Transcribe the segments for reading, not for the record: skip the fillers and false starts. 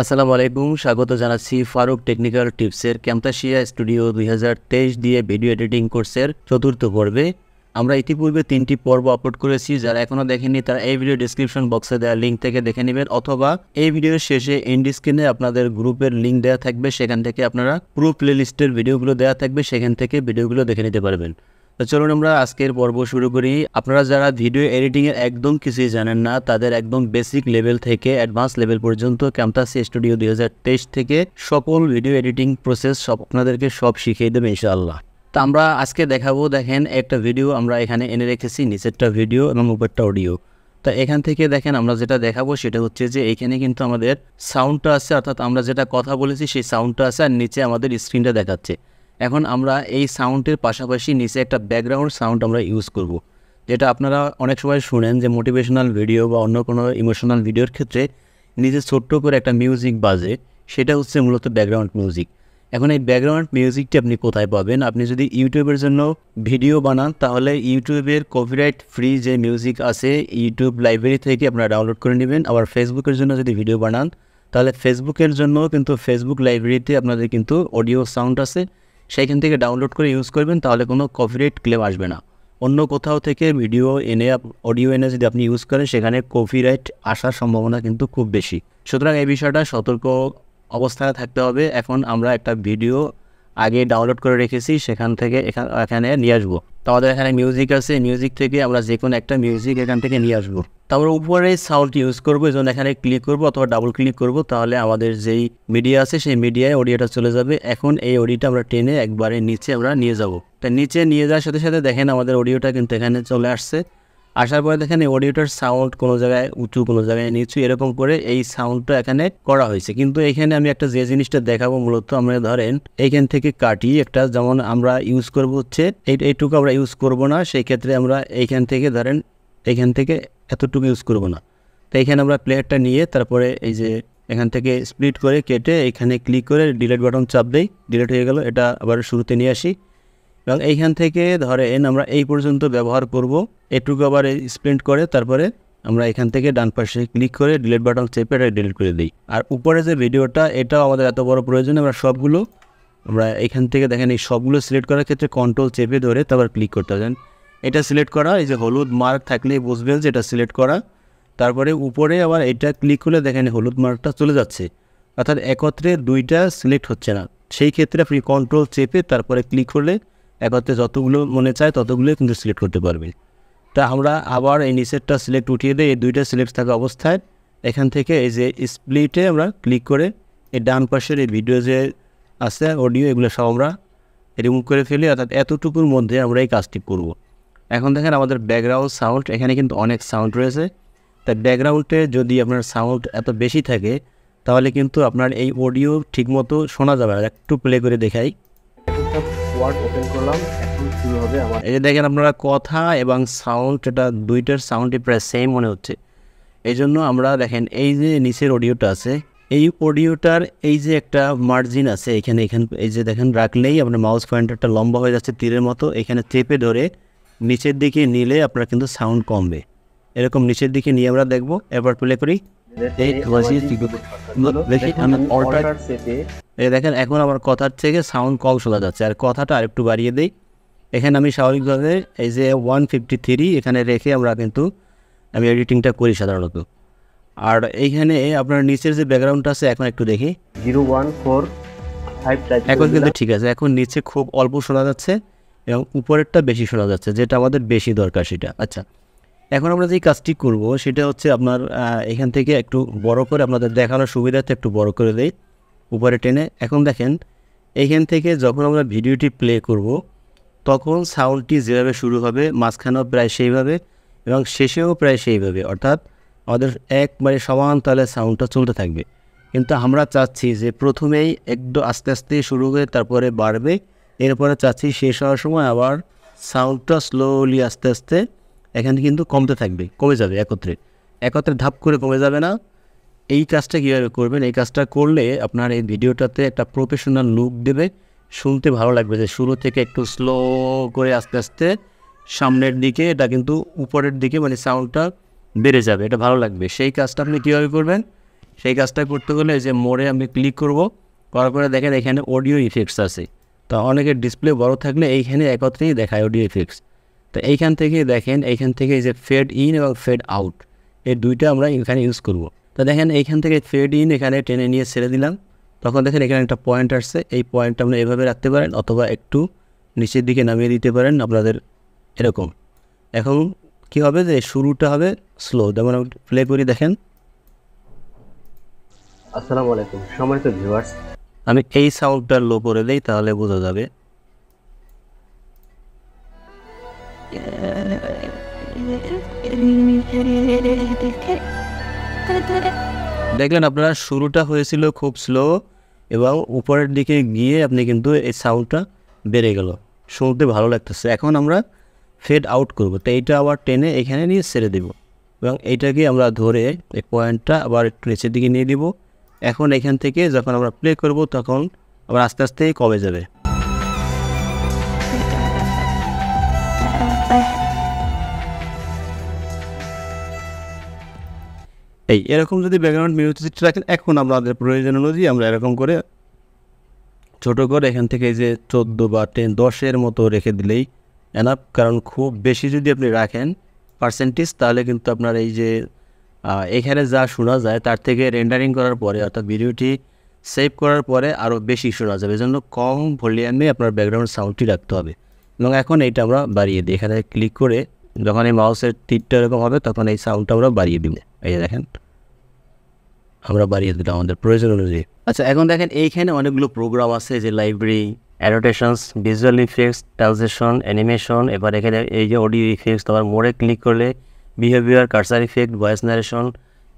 আসসালামু আলাইকুম, স্বাগত জানাচ্ছি ফারুক টেকনিক্যাল টিপসের ক্যামতাশিয়া স্টুডিও 2023 দিয়ে ভিডিও এডিটিং কোর্সের চতুর্থ পর্বে। আমরা ইতিপূর্বে 3টি পর্ব আপলোড করেছি। যারা এখনও দেখেননি তারা এই ভিডিও ডিসক্রিপশন বক্সে দেওয়া লিঙ্ক থেকে দেখে নেবেন, অথবা এই ভিডিওর শেষে এন্ড স্ক্রিনে আপনাদের গ্রুপের লিঙ্ক দেওয়া থাকবে, সেখান থেকে আপনারা পুরো প্লেলিস্টের ভিডিওগুলো দেওয়া থাকবে, সেখান থেকে ভিডিওগুলো দেখে নিতে পারবেন। তো চলুন আমরা আজকের পর্ব শুরু করি। আপনারা যারা ভিডিও এডিটিংয়ের একদম কিছুই জানেন না, তাদের একদম বেসিক লেভেল থেকে অ্যাডভান্স লেভেল পর্যন্ত ক্যামতাশিয়া স্টুডিও 2023 থেকে সকল ভিডিও এডিটিং প্রসেস আপনাদেরকে শিখিয়ে দেবে ইনশাআল্লাহ। তো আমরা আজকে দেখাবো, দেখেন একটা ভিডিও আমরা এখানে এনে রেখেছি, নিচেরটা ভিডিও এবং উপরটা অডিও। তো এখান থেকে দেখেন আমরা যেটা দেখাবো সেটা হচ্ছে যে এখানে কিন্তু আমাদের সাউন্ডটা আছে, অর্থাৎ আমরা যেটা কথা বলেছি সেই সাউন্ডটা আছে, আর নিচে আমাদের স্ক্রিনটা দেখাচ্ছে। এখন আমরা এই সাউন্ডের পাশাপাশি নিচে একটা ব্যাকগ্রাউন্ড সাউন্ড আমরা ইউজ করব, যেটা আপনারা অনেক সময় শুনেন যে মোটিভেশনাল ভিডিও বা অন্য কোনো ইমোশনাল ভিডিওর ক্ষেত্রে নিজে ছোট্ট করে একটা মিউজিক বাজে, সেটা হচ্ছে মূলত ব্যাকগ্রাউন্ড মিউজিক। এখন এই ব্যাকগ্রাউন্ড মিউজিকটি আপনি কোথায় পাবেন? আপনি যদি ইউটিউবের জন্য ভিডিও বানান, তাহলে ইউটিউবের কপিরাইট ফ্রি যে মিউজিক আছে ইউটিউব লাইব্রেরি থেকে আপনারা ডাউনলোড করে নেবেন। আবার ফেসবুকের জন্য যদি ভিডিও বানান, তাহলে ফেসবুকের জন্য কিন্তু ফেসবুক লাইব্রেরিতে আপনাদের কিন্তু অডিও সাউন্ড আছে, সেইখান থেকে ডাউনলোড করে ইউজ করবেন, তাহলে কোনো কপিরাইট ক্লেম আসবে না। অন্য কোথাও থেকে ভিডিও এনে অডিও এনে যদি আপনি ইউজ করেন, সেখানে কপিরাইট আসার সম্ভাবনা কিন্তু খুব বেশি। সুতরাং এই বিষয়টা সতর্ক অবস্থায় থাকতে হবে। এখন আমরা একটা ভিডিও আগে ডাউনলোড করে রেখেছি, সেখান থেকে এখানে নিয়ে আসবো। তো আমাদের এখানে মিউজিক আছে, মিউজিক থেকে আমরা যে কোনো একটা মিউজিক এখান থেকে নিয়ে আসবো। তো আমরা উপরে সাউন্ড ইউজ করবো, এই জন্য এখানে ক্লিক করবো অথবা ডাবল ক্লিক করবো, তাহলে আমাদের যেই মিডিয়া আছে সেই মিডিয়ায় অডিওটা চলে যাবে। এখন এই অডিওটা আমরা টেনে একবারে নিচে আমরা নিয়ে যাব। তো নিচে নিয়ে যাওয়ার সাথে সাথে দেখেন আমাদের অডিওটা কিন্তু এখানে চলে আসছে। আসার পরে দেখেন এই অডিওটার সাউন্ড কোনো জায়গায় উঁচু, কোনো জায়গায় নিচু, এরকম করে এই সাউন্ডটা এখানে করা হয়েছে। কিন্তু এখানে আমি একটা যে জিনিসটা দেখাবো, মূলত আমরা ধরেন এইখান থেকে কাটি একটা, যেমন আমরা ইউজ করবো হচ্ছে এইটুকু আমরা ইউজ করব না, সেই ক্ষেত্রে আমরা এইখান থেকে ধরেন এইখান থেকে এতটুকু ইউজ করব না। তো এইখানে আমরা প্লেয়ারটা নিয়ে তারপরে এই যে এখান থেকে স্প্লিট করে কেটে এখানে ক্লিক করে ডিলিট বাটন চাপ দেই, ডিলিট হয়ে গেল। এটা আবার শুরুতে নিয়ে আসি এবং এইখান থেকে ধরেন আমরা এই পর্যন্ত ব্যবহার করব, এটুকু আবার স্প্লিট করে তারপরে আমরা এখান থেকে ডান পাশে ক্লিক করে ডিলিট বাটন চেপে এটা ডিলিট করে দিই। আর উপরে যে ভিডিওটা, এটাও আমাদের এত বড় প্রয়োজন, আমরা এখান থেকে দেখেন এই সবগুলো সিলেক্ট করার ক্ষেত্রে কন্ট্রোল চেপে ধরে তারপর ক্লিক করতে হবে। এটা সিলেক্ট করা, এই যে হলুদ মার্ক থাকলেই বুঝবেন যে এটা সিলেক্ট করা। তারপরে উপরে আবার এটা ক্লিক করলে দেখেন হলুদ মার্কটা চলে যাচ্ছে, অর্থাৎ একত্রে দুইটা সিলেক্ট হচ্ছে না। সেই ক্ষেত্রে আপনি কন্ট্রোল চেপে তারপরে ক্লিক করলে একত্রে যতগুলো মনে চায় ততগুলোই কিন্তু সিলেক্ট করতে পারবে। তা আমরা আবার এই নিচেরটা সিলেক্ট উঠিয়ে দিই, এই দুইটা সিলেক্ট থাকা অবস্থায় এখান থেকে এই যে স্প্লিটে আমরা ক্লিক করে এই ডান পাশের এই ভিডিও যে আছে অডিও, এগুলো সব আমরা রিমুভ করে ফেলি, অর্থাৎ এতটুকুর মধ্যে আমরা এই কাজটি করব। এখন দেখেন আমাদের ব্যাকগ্রাউন্ড সাউন্ড, এখানে কিন্তু অনেক সাউন্ড রয়েছে। তাই ব্যাকগ্রাউন্ডে যদি আপনার সাউন্ড এত বেশি থাকে, তাহলে কিন্তু আপনার এই অডিও ঠিকমতো শোনা যাবে না। একটু প্লে করে দেখাই। ওয়ার্ড ওপেন করলাম, এখন শুরু হবে আমার। এই যে দেখেন আপনারা কথা এবং সাউন্ড, এটা দুইটার সাউন্ডই প্রায় সেম মনে হচ্ছে। এই জন্য আমরা দেখেন এই যে নিচের অডিওটা আছে, এই অডিওটার এই যে একটা মার্জিন আছে এখানে, এই যে দেখেন রাখলেই আপনার মাউস পয়েন্টারটা লম্বা হয়ে যাচ্ছে তীরের মতো, এখানে চেপে ধরে নিচের দিকে নিলে আপনার কিন্তু সাউন্ড কমবে। এরকম নিচের দিকে নিয়ে আমরা দেখবো। এবার প্লে করি, দেখেন এখন আমার কথার থেকে সাউন্ড কম শোনা যাচ্ছে। আর কথাটা আরেকটু বাড়িয়ে দিই, এখানে আমি স্বাভাবিকভাবে এই যে 153 এখানে রেখে আমি এডিটিংটা করি সাধারণত। আর এইখানে আপনার নিচের যে ব্যাকগ্রাউন্ডটা আছে, এখন একটু দেখি 0145 এখন কিন্তু ঠিক আছে। এখন নিচে খুব অল্প শোনা যাচ্ছে এবং উপরেরটা বেশি শোনা যাচ্ছে, যেটা আমাদের বেশি দরকার সেটা। আচ্ছা, এখন আমরা যে কাজটি করব সেটা হচ্ছে আপনার এখান থেকে একটু বড় করে আপনাদের দেখানোর সুবিধার্থে একটু বড় করে দেই উপরে টেনে। এখন দেখেন এইখান থেকে যখন আমরা ভিডিওটি প্লে করব, তখন সাউন্ডটি যেভাবে শুরু হবে মাঝখানেও প্রায় সেইভাবে এবং শেষেও প্রায় সেইভাবে, অর্থাৎ আমাদের একবারে সমান তালে সাউন্ডটা চলতে থাকবে। কিন্তু আমরা চাচ্ছি যে প্রথমেই একদম আস্তে আস্তে শুরু হয়ে তারপরে বাড়বে, এরপরে চাচ্ছি শেষ হওয়ার সময় আবার সাউন্ডটা স্লোলি আস্তে আস্তে এখানে কিন্তু কমতে থাকবে, কমে যাবে একত্রে ধাপ করে কমে যাবে না। এই কাজটা কীভাবে করবেন? এই কাজটা করলে আপনার এই ভিডিওটাতে একটা প্রফেশনাল লুক দেবে, শুনতে ভালো লাগবে। যে শুরু থেকে একটু স্লো করে আস্তে আস্তে সামনের দিকে, এটা কিন্তু উপরের দিকে মানে সাউন্ডটা বেড়ে যাবে, এটা ভালো লাগবে। সেই কাজটা আপনি কীভাবে করবেন সেই কাজটা করতে হলে যে মোড়ে আমি ক্লিক করব, করার পরে দেখেন এখানে অডিও ইফেক্টস আছে। তো অনেকের ডিসপ্লে বড় থাকলে এইখানে একত্রেই দেখায় অডিও ইফেক্টস। তো এইখান থেকে দেখেন, এইখান থেকে যে ফেড ইন এবং ফেড আউট, এই দুইটা আমরা এখানে ইউজ করব। তো দেখেন এইখান থেকে ফেড ইন এখানে টেনে নিয়ে ছেড়ে দিলাম, তখন দেখেন এখানে একটা পয়েন্ট আসছে। এই পয়েন্টটা আপনি এভাবে রাখতে পারেন অথবা একটু নিচের দিকে নামিয়ে দিতে পারেন আপনাদের এরকম। এখন কি হবে যে শুরুটা হবে স্লো, যেমন আমি প্লে করি দেখেন। আসসালামু আলাইকুম সম্মানিত ভিউয়ার্স, আমি এই সাউন্ডটা লো করে দেই তাহলে বোঝা যাবে। দেখলেন আপনারা শুরুটা হয়েছিল খুব স্লো এবং উপরের দিকে গিয়ে আপনি কিন্তু এই সাউন্ডটা বেড়ে গেল, শুনতে ভালো লাগতেছে। এখন আমরা ফেড আউট করব, তো এইটা আবার টেনে এখানে নিয়ে ছেড়ে দেব এবং এইটাকে আমরা ধরে এই পয়েন্টটা আবার একটু নিচের দিকে নিয়ে দিব। এখন এখান থেকে যখন আমরা প্লে করব তখন আবার আস্তে আস্তে কমে যাবে। এরকম যদি ব্যাকগ্রাউন্ড মিউজিক রাখেন, এখন আমাদের প্রয়োজন অনুযায়ী আমরা এরকম করে ছোট করে এখান থেকে যে 14 বা 10-এর মতো রেখে দিলেই এনাফ। কারণ খুব বেশি যদি আপনি রাখেন পার্সেন্টেজ, তাহলে কিন্তু আপনার এই যে এখানে যা শোনা যায় তার থেকে রেন্ডারিং করার পরে অর্থাৎ ভিডিওটি সেভ করার পরে আরও বেশি শোনা যাবে। এজন্য কম ভলিউমে আপনার ব্যাকগ্রাউন্ড সাউন্ডটি রাখতে হবে। এবং এখন এইটা আমরা বাড়িয়ে দিই, এখানে ক্লিক করে যখন এই মাউসের তীরটা এরকম হবে তখন এই সাউন্ডটা আমরা বাড়িয়ে দিব। এই যে দেখেন আমরা বাড়িয়ে দিলাম আমাদের প্রয়োজন অনুযায়ী। আচ্ছা, এখন দেখেন এইখানে অনেকগুলো প্রোগ্রাম আছে, যে library, annotations, visual effects, transition, animation. এবার এখানে এই যে অডিও ইফেক্টস, তোমার মোড়ে ক্লিক করলে behaviour, cursor effect, voice narration,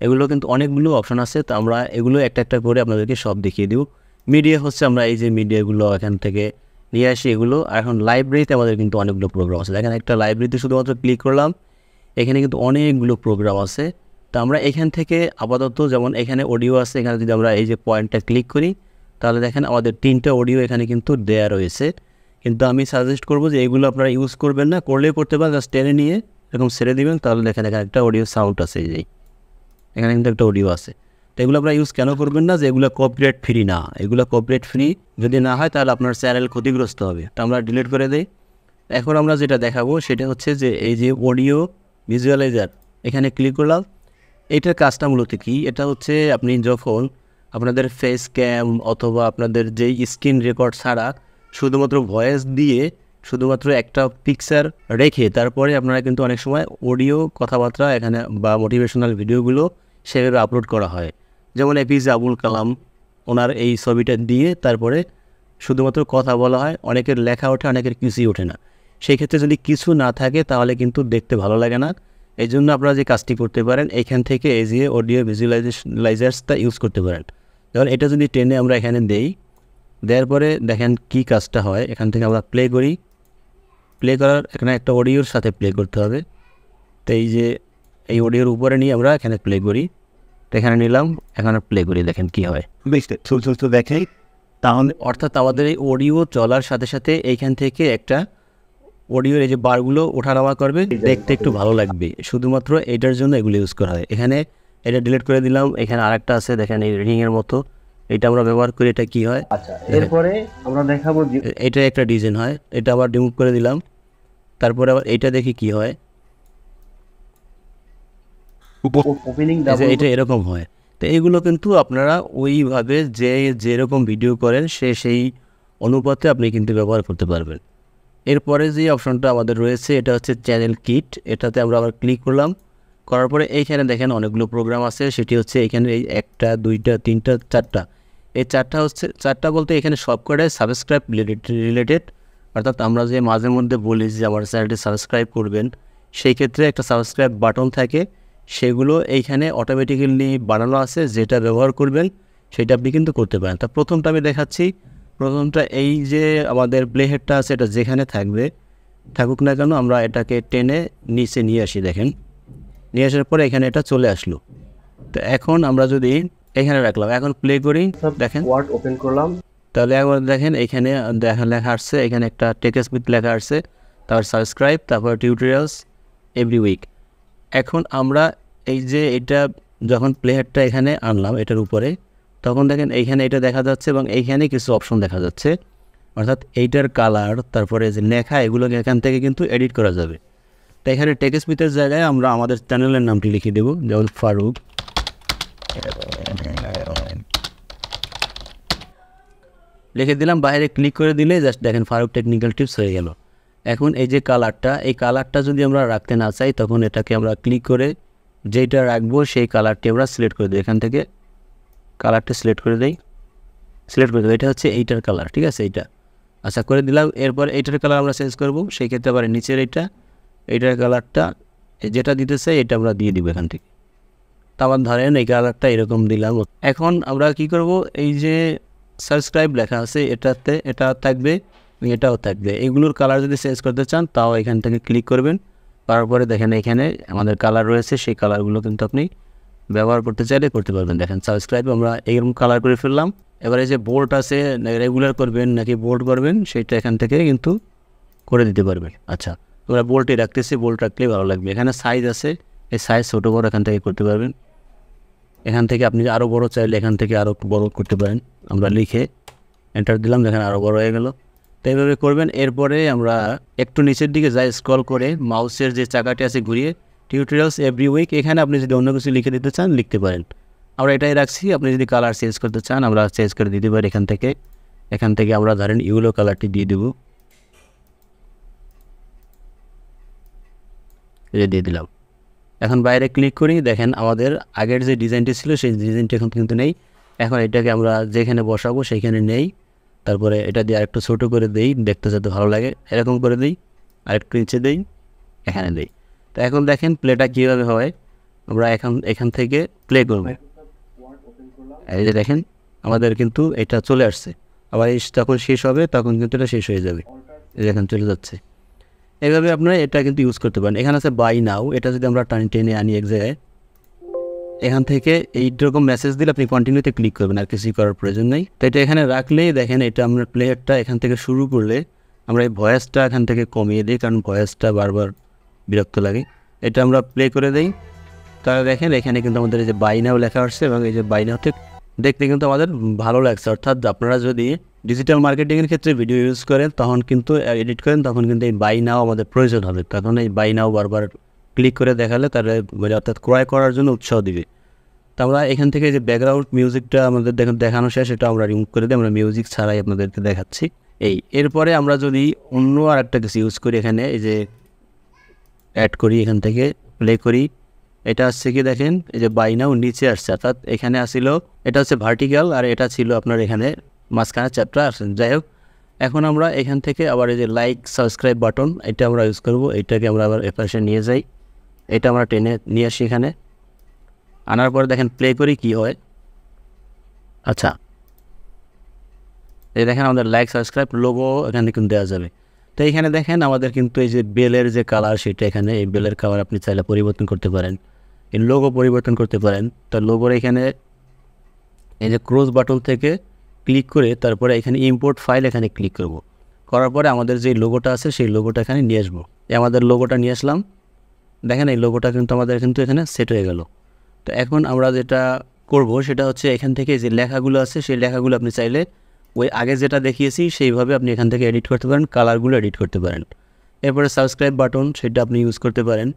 এগুলো কিন্তু অনেকগুলো অপশন আছে। তো আমরা এগুলো একটা একটা করে আপনাদেরকে সব দেখিয়ে দিব। মিডিয়া হচ্ছে আমরা এই যে মিডিয়াগুলো এখান থেকে নিয়ে আসি এগুলো। এখন লাইব্রেরিতে আমাদের কিন্তু অনেকগুলো প্রোগ্রাম আছে। দেখেন একটা লাইব্রেরিতে শুধুমাত্র ক্লিক করলাম, এখানে কিন্তু অনেকগুলো প্রোগ্রাম আছে। তো আমরা এখান থেকে আপাতত যেমন এখানে অডিও আছে, এখানে যদি আমরা এই যে পয়েন্টটা ক্লিক করি তাহলে দেখেন আমাদের 3টা অডিও এখানে কিন্তু দেয়া রয়েছে। কিন্তু আমি সাজেস্ট করবো যে এগুলো আপনারা ইউজ করবেন না, করলেই করতে পারেন, জাস্ট টেনে নিয়ে এরকম ছেড়ে দিবেন। তাহলে দেখেন এখানে একটা অডিও সাউন্ড আছে, এই যে এখানে কিন্তু একটা অডিও আছে। তো এগুলো আপনারা ইউজ কেন করবেন না, যে এগুলো কপিরাইট ফ্রি না। এগুলো কপিরাইট ফ্রি যদি না হয় তাহলে আপনার চ্যানেল ক্ষতিগ্রস্ত হবে। তো আমরা ডিলিট করে দিই। এখন আমরা যেটা দেখাবো সেটা হচ্ছে যে এই যে অডিও ভিজুয়ালাইজার, এখানে ক্লিক করলাম। এইটার কাজটা মূলত কি, এটা হচ্ছে আপনি যখন আপনাদের ফেস ক্যাম অথবা আপনাদের যেই স্ক্রিন রেকর্ড ছাড়া শুধুমাত্র ভয়েস দিয়ে শুধুমাত্র একটা পিকচার রেখে তারপরে আপনারা কিন্তু অনেক সময় অডিও কথাবার্তা এখানে বা মোটিভেশনাল ভিডিওগুলো সেভাবে আপলোড করা হয়। যেমন এপিজে আবুল কালাম, ওনার এই ছবিটা দিয়ে তারপরে শুধুমাত্র কথা বলা হয়, অনেকের লেখা ওঠে, অনেকের কিছুই ওঠে না। সেই ক্ষেত্রে যদি কিছু না থাকে তাহলে কিন্তু দেখতে ভালো লাগে না। এই জন্য আপনারা যে কাজটি করতে পারেন, এইখান থেকে এই যে অডিও ভিজুয়ালাইজার্সটা ইউজ করতে পারেন। যেমন এটা যদি টেনে আমরা এখানে দেই, দেওয়ার পরে দেখেন কি কাজটা হয়। এখান থেকে আমরা প্লে করি, প্লে করার এখানে একটা অডিওর সাথে প্লে করতে হবে। তো এই যে এই অডিওর উপরে নিয়ে আমরা এখানে প্লে করি, তো এখানে নিলাম, এখানে প্লে করি, দেখেন কি হয়। তো দেখেন তাহলে অর্থাৎ আমাদের এই অডিও চলার সাথে সাথে এইখান থেকে একটা অডিওর এই যে বারগুলো ওঠানামা করবে, দেখতে একটু ভালো লাগবে। শুধুমাত্র এটার জন্য এগুলো ইউজ করা হয়। এখানে এটা ডিলিট করে দিলাম। এখানে আরেকটা আছে দেখেন এই রিংয়ের মতো, এটা আমরা ব্যবহার করি। এটা কি হয়, আচ্ছা এরপরে আমরা দেখাবো যে এটা একটা ডিজাইন হয়, এটা আবার রিমুভ করে দিলাম। তারপরে আবার এইটা দেখি কি হয়, ওপেনিং এটা এরকম হয়। তো এইগুলো কিন্তু আপনারা ওইভাবে যে যেরকম ভিডিও করেন সেই অনুপাতে আপনি কিন্তু ব্যবহার করতে পারবেন। এরপরে যে অপশনটা আমাদের রয়েছে এটা হচ্ছে চ্যানেল কিট। এটাতে আমরা আবার ক্লিক করলাম, করার পরে এইখানে দেখেন অনেকগুলো প্রোগ্রাম আছে। সেটি হচ্ছে এখানে এই 1টা 2টা 3টা 4টা, এই 4টা হচ্ছে 4টা বলতে এখানে সবকটাই সাবস্ক্রাইব রিলেটেড। অর্থাৎ আমরা যে মাঝে মধ্যে বলি যে আমার চ্যানেলটি সাবস্ক্রাইব করবেন, সেই ক্ষেত্রে একটা সাবস্ক্রাইব বাটন থাকে, সেগুলো এইখানে অটোমেটিক্যালি বানানো আছে। যেটা ব্যবহার করবেন সেটা আপনি কিন্তু করতে পারেন। তা প্রথমটা আমি দেখাচ্ছি। প্রথমটা এই যে আমাদের প্লে হেডটা আছে, এটা যেখানে থাকুক না কেন আমরা এটাকে টেনে নিচে নিয়ে আসি। দেখেন নিয়ে আসার পরে এখানে এটা চলে আসলো। তো এখন আমরা যদি এখানে রাখলাম, এখন প্লে করি, দেখেন ওয়ার্ড ওপেন করলাম, তাহলে একবার দেখেন এখানে লেখা আসছে, এখানে একটা টেক্সট উইথ লেখা আসছে, তারপর সাবস্ক্রাইব, তারপর টিউটোরিয়ালস এভরি উইক। এখন আমরা এই যে এটা যখন প্লে হেডটা এখানে আনলাম এটার উপরে, তখন দেখেন এইখানে এটা দেখা যাচ্ছে এবং এইখানে কিছু অপশন দেখা যাচ্ছে, অর্থাৎ এইটার কালার, তারপরে যে লেখা, এগুলোকে এখান থেকে কিন্তু এডিট করা যাবে। তো এখানে টেক্সট স্পিচের জায়গায় আমরা আমাদের চ্যানেলের নামটি লিখে দেবো, যেমন ফারুক। লিখে দিলাম, বাইরে ক্লিক করে দিলে জাস্ট দেখেন ফারুক টেকনিক্যাল টিপস হয়ে গেল। এখন এই যে কালারটা, এই কালারটা যদি আমরা রাখতে না চাই, তখন এটাকে আমরা ক্লিক করে যেটা রাখবো সেই কালারটি আমরা সিলেক্ট করে দিই। এখান থেকে কালারটা সিলেক্ট করে দিই, এটা হচ্ছে এইটার কালার, ঠিক আছে, এইটা আচ্ছা করে দিলাম। এরপর এইটার কালার আমরা চেঞ্জ করবো, সেই ক্ষেত্রে আবার নিচের এইটার কালারটা যেটা দিতে চাই এটা আমরা দিয়ে দিব এখান থেকে। তো আবার ধরেন এই কালারটা এরকম দিলাম। এখন আমরা কি করব, এই যে সাবস্ক্রাইব লেখা আছে এটাতে এটা থাকবে, এটাও থাকবে। এগুলোর কালার যদি চেঞ্জ করতে চান তাও এখান থেকে ক্লিক করবেন, তারপরে দেখেন এখানে আমাদের কালার রয়েছে, সেই কালারগুলো কিন্তু আপনি ব্যবহার করতে চাইলে করতে পারবেন। দেখেন সাবস্ক্রাইব আমরা এইরকম কালার করে ফেললাম। এবার এই যে বোল্ড আছে, রেগুলার করবেন নাকি বোল্ড করবেন সেটা এখান থেকে কিন্তু করে দিতে পারবেন। আচ্ছা, আমরা বোল্ডই রাখতেছি, বোল্ড রাখলেই ভালো লাগবে। এখানে সাইজ আছে, এই সাইজ ছোটো বড় এখান থেকে করতে পারবেন। এখান থেকে আপনি আরও বড় চাইলে এখান থেকে আরও বড় করতে পারেন। আমরা লিখে এন্টার দিলাম, দেখেন আরও বড় হয়ে গেল। তো এইভাবে করবেন। এরপরে আমরা একটু নিচের দিকে যাই, স্ক্রল করে মাউসের যে চাকাটি আছে ঘুরিয়ে টিউটোরিয়ালস এভরি উইক, এখানে আপনি যদি অন্য কিছু লিখে দিতে চান লিখতে পারেন। আমরা এটাই রাখছি। আপনি যদি কালার চেঞ্জ করতে চান আমরা চেঞ্জ করে দিতে পারি এখান থেকে আমরা ধরেন ইউলো কালারটি দিয়ে দেবো, এটা দিয়ে দিলাম। এখন বাইরে ক্লিক করি, দেখেন আমাদের আগের যে ডিজাইনটি ছিল সেই ডিজাইনটি এখন কিন্তু নেই। এখন এটাকে আমরা যেখানে বসাবো সেইখানে নেই, তারপরে এটা দিয়ে আরেকটু ছোটো করে দিই, দেখতে যাতে ভালো লাগে, এরকম করে দিই, আরেকটু নিচে দিই, এখানে দিই। তো এখন দেখেন প্লেটা কীভাবে হয়, আমরা এখান থেকে প্লে করব। এই যে দেখেন আমাদের কিন্তু এটা চলে আসছে। আবার যখন শেষ হবে তখন কিন্তু এটা শেষ হয়ে যাবে, এখানে চলে যাচ্ছে। এইভাবে আপনারা এটা কিন্তু ইউজ করতে পারেন। এখানে আছে বাই নাও, এটা যদি আমরা টেনে আনি এক জায়গায়, এখান থেকে এইরকম মেসেজ দিলে আপনি কন্টিনিউতে ক্লিক করবেন, আর কিছুই করার প্রয়োজন নেই। তো এটা এখানে রাখলেই দেখেন এটা আমরা প্লেয়ারটা এখান থেকে শুরু করলে আমরা এই ভয়েসটা এখান থেকে কমিয়ে দিই, কারণ ভয়েসটা বারবার বিরক্ত লাগে। এটা আমরা প্লে করে দিই, তাহলে দেখেন এখানে কিন্তু আমাদের এই যে বাই নাও লেখা আসছে এবং এই যে বাই নাওতে দেখতে কিন্তু আমাদের ভালো লাগছে। অর্থাৎ আপনারা যদি ডিজিটাল মার্কেটিংয়ের ক্ষেত্রে ভিডিও ইউজ করেন, তখন কিন্তু এডিট করেন, তখন কিন্তু এই বাই নাও আমাদের প্রয়োজন হবে। তখন এই বাই নাও বারবার ক্লিক করে দেখালে তারা অর্থাৎ ক্রয় করার জন্য উৎসাহ দিবে। তো আমরা এখান থেকে যে ব্যাকগ্রাউন্ড মিউজিকটা আমাদের দেখানো শেষ, সেটা আমরা রিমুভ করে দিই, আমরা মিউজিক ছাড়াই আপনাদেরকে দেখাচ্ছি। এরপরে আমরা যদি অন্য আর একটা কিছু ইউজ করি, এখানে এই যে অ্যাড করি, এখান থেকে প্লে করি, এটা হচ্ছে কি দেখেন এই যে বাই নাও নিচে আসছে, অর্থাৎ এখানে আসছিল এটা হচ্ছে ভার্টিক্যাল আর এটা ছিল আপনার এখানে মাঝখানে চ্যাপ্টার আসেন। যাই হোক, এখন আমরা এখান থেকে আবার এই যে লাইক সাবস্ক্রাইব বাটন এটা আমরা ইউজ করব। এটাকে আমরা আবার এপাশে নিয়ে যাই, এটা আমরা টেনে নিয়ে আসি এখানে, আনার পরে দেখেন প্লে করি কি হয়। আচ্ছা, এই দেখেন আমাদের লাইক সাবস্ক্রাইব লোগো এখানে কিন্তু দেওয়া যাবে। তো এইখানে দেখেন আমাদের কিন্তু এই যে বেলের যে কালার সেটা এখানে, এই বেলের কালার আপনি চাইলে পরিবর্তন করতে পারেন, এই লোগো পরিবর্তন করতে পারেন। তো লোগোর এখানে এই যে ক্রস বাটন থেকে ক্লিক করে তারপরে এখানে ইম্পোর্ট ফাইল এখানে ক্লিক করব। করার পরে আমাদের যে লোগোটা আছে সেই লোগোটা এখানে নিয়ে আসবো। আমাদের লোগোটা নিয়ে আসলাম, দেখেন এই লোগোটা কিন্তু আমাদের কিন্তু এখানে সেট হয়ে গেল। তো এখন আমরা যেটা করব সেটা হচ্ছে এখান থেকে যে লেখাগুলো আছে সেই লেখাগুলো আপনি চাইলে ওই আগে যেটা দেখিয়েছি সেইভাবে আপনি এখান থেকে এডিট করতে পারেন, কালারগুলো এডিট করতে পারেন। এরপরে সাবস্ক্রাইব বাটন সেটা আপনি ইউজ করতে পারেন।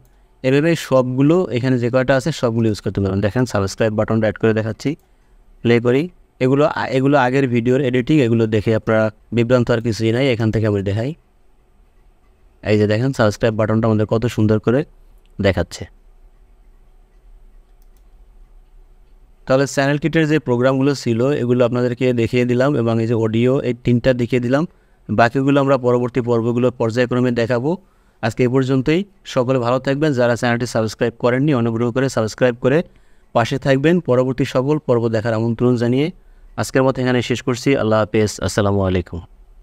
এভাবে সবগুলো এখানে যে কয়টা আছে সবগুলো ইউজ করতে পারেন। দেখেন সাবস্ক্রাইব বাটনটা অ্যাড করে দেখাচ্ছি, প্লে করি। এগুলো আগের ভিডিওর এডিটিং, এগুলো দেখে আপনারা বিভ্রান্ত আর কিছুই নাই। এখান থেকে আমি দেখাই, এই যে দেখেন সাবস্ক্রাইব বাটনটা আমাদের কত সুন্দর করে দেখাচ্ছে। তাহলে চ্যানেল কিটের যে প্রোগ্রামগুলো ছিল এগুলো আপনাদেরকে দেখিয়ে দিলাম এবং এই যে অডিও এই তিনটা দেখিয়ে দিলাম। বাকিগুলো আমরা পরবর্তী পর্বগুলো পর্যায়ক্রমে দেখাবো। আজকে এই পর্যন্তই। সকলে ভালো থাকবেন। যারা চ্যানেলটি সাবস্ক্রাইব করেননি অনুগ্রহ করে সাবস্ক্রাইব করে পাশে থাকবেন। পরবর্তী সকল পর্ব দেখার আমন্ত্রণ জানিয়ে আজকের মতো এখানে শেষ করছি। আল্লাহ হাফেজ, আসসালামু আলাইকুম।